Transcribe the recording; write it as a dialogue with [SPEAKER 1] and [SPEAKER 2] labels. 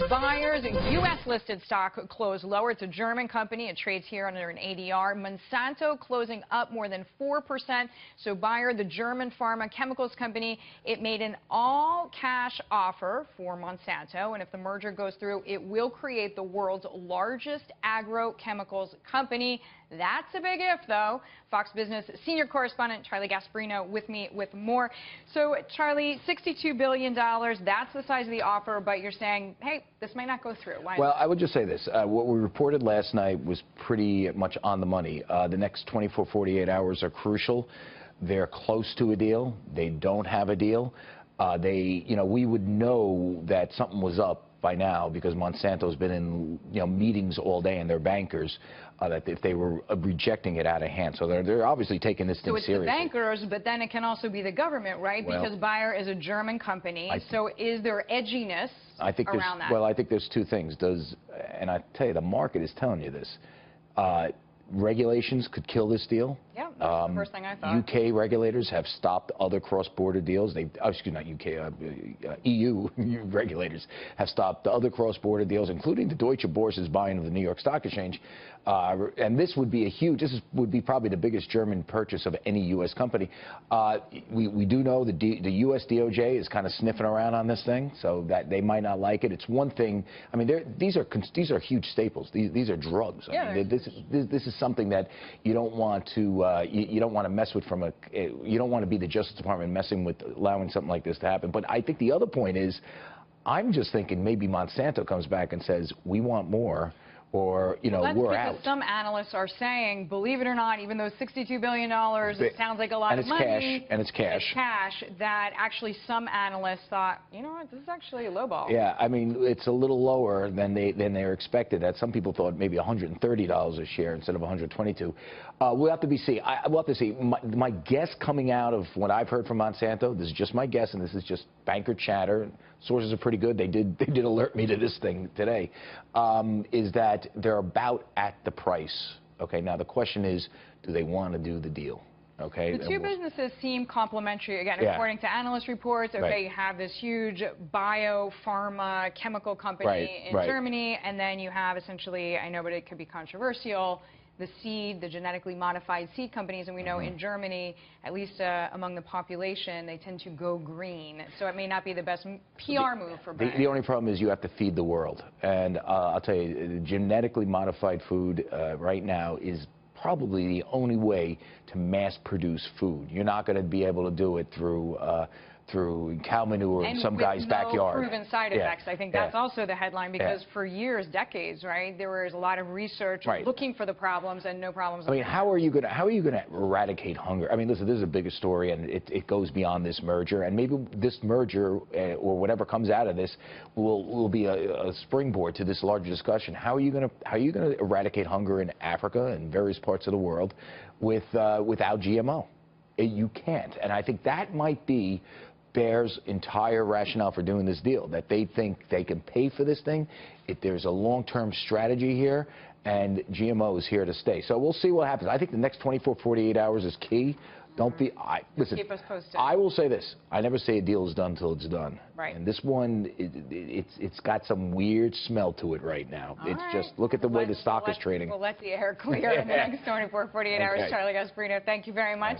[SPEAKER 1] Bayer's U.S.-listed stock closed lower. It's a German company. It trades here under an ADR. Monsanto closing up more than 4%. So Bayer, the German pharma chemicals company, it made an all-cash offer for Monsanto. And if the merger goes through, it will create the world's largest agrochemicals company. That's a big if, though. Fox Business senior correspondent Charlie Gasparino with me with more. So, Charlie, $62 billion, that's the size of the offer, but you're saying, hey, this might not go through. Why?
[SPEAKER 2] Well, I would just say this. What we reported last night was pretty much on the money. The next 24, 48 hours are crucial. They're close to a deal. They don't have a deal. We would know that something was up by now because Monsanto's been in meetings all day and their bankers that if they were rejecting it out of hand. So they're obviously taking this thing seriously.
[SPEAKER 1] So it's the bankers, but then it can also be the government, right?
[SPEAKER 2] Well,
[SPEAKER 1] because Bayer is a German company. So is there edginess around that?
[SPEAKER 2] Well, I think there's two things. And I tell you, the market is telling you this. Regulations could kill this deal.
[SPEAKER 1] Yeah, that's the first thing I thought.
[SPEAKER 2] UK regulators have stopped other cross-border deals. Not UK, EU regulators have stopped other cross-border deals, including the Deutsche Börse's buying of the New York Stock Exchange. And this would be would be probably the biggest German purchase of any U.S. company. We do know the U.S. DOJ is kind of sniffing around on this thing, so that they might not like it. It's one thing. I mean, these are huge staples. These are drugs. I mean, this is something that you don't want to you don't want to mess with you don't want to be the Justice Department messing with allowing something like this to happen. But I think the other point is, I'm just thinking maybe Monsanto comes back and says we want more. Or, we're out.
[SPEAKER 1] Some analysts are saying, believe it or not, even though $62 billion sounds like a lot of money.
[SPEAKER 2] And it's cash.
[SPEAKER 1] It's cash. That actually some analysts thought, you know what, this is actually a low ball.
[SPEAKER 2] Yeah, I mean, it's a little lower than they were expected. That some people thought maybe $130 a share instead of $122. We'll have to see. We'll have to see. My guess coming out of what I've heard from Monsanto, this is just my guess, and this is just banker chatter. Sources are pretty good. They did alert me to this thing today. Is that they're about at the price. Okay. Now the question is, do they want to do the deal? Okay.
[SPEAKER 1] The two businesses seem complementary. Again, according to analyst reports, you have this huge biopharma chemical company in Germany, and then you have essentially, I know, but it could be controversial, the genetically modified seed companies, and we know in Germany, at least among the population, they tend to go green. So it may not be the best PR move for Bayer.
[SPEAKER 2] The only problem is you have to feed the world. And I'll tell you, genetically modified food right now is probably the only way to mass produce food. You're not going to be able to do it through cow manure in some guy's backyard.
[SPEAKER 1] And with no proven side effects. I think that's also the headline, because for years, decades, right, there was a lot of research looking for the problems and no problems.
[SPEAKER 2] I mean, how are you going to eradicate hunger? I mean, listen, this is a bigger story, and it goes beyond this merger. And maybe this merger or whatever comes out of this will be a springboard to this larger discussion. How are you going to eradicate hunger in Africa and various parts of the world without GMO? You can't. And I think that might be Bayer's entire rationale for doing this deal, that they think they can pay for this thing if there's a long-term strategy here, and GMO is here to stay. So we'll see what happens. I think the next 24, 48 hours is key. Listen,
[SPEAKER 1] keep us posted.
[SPEAKER 2] I will say this. I never say a deal is done until it's done.
[SPEAKER 1] Right.
[SPEAKER 2] And this one, it's got some weird smell to it right now. Just, look at the way the stock is trading.
[SPEAKER 1] We'll let the air clear in the next 24, 48 hours. Charlie Gasparino, thank you very much.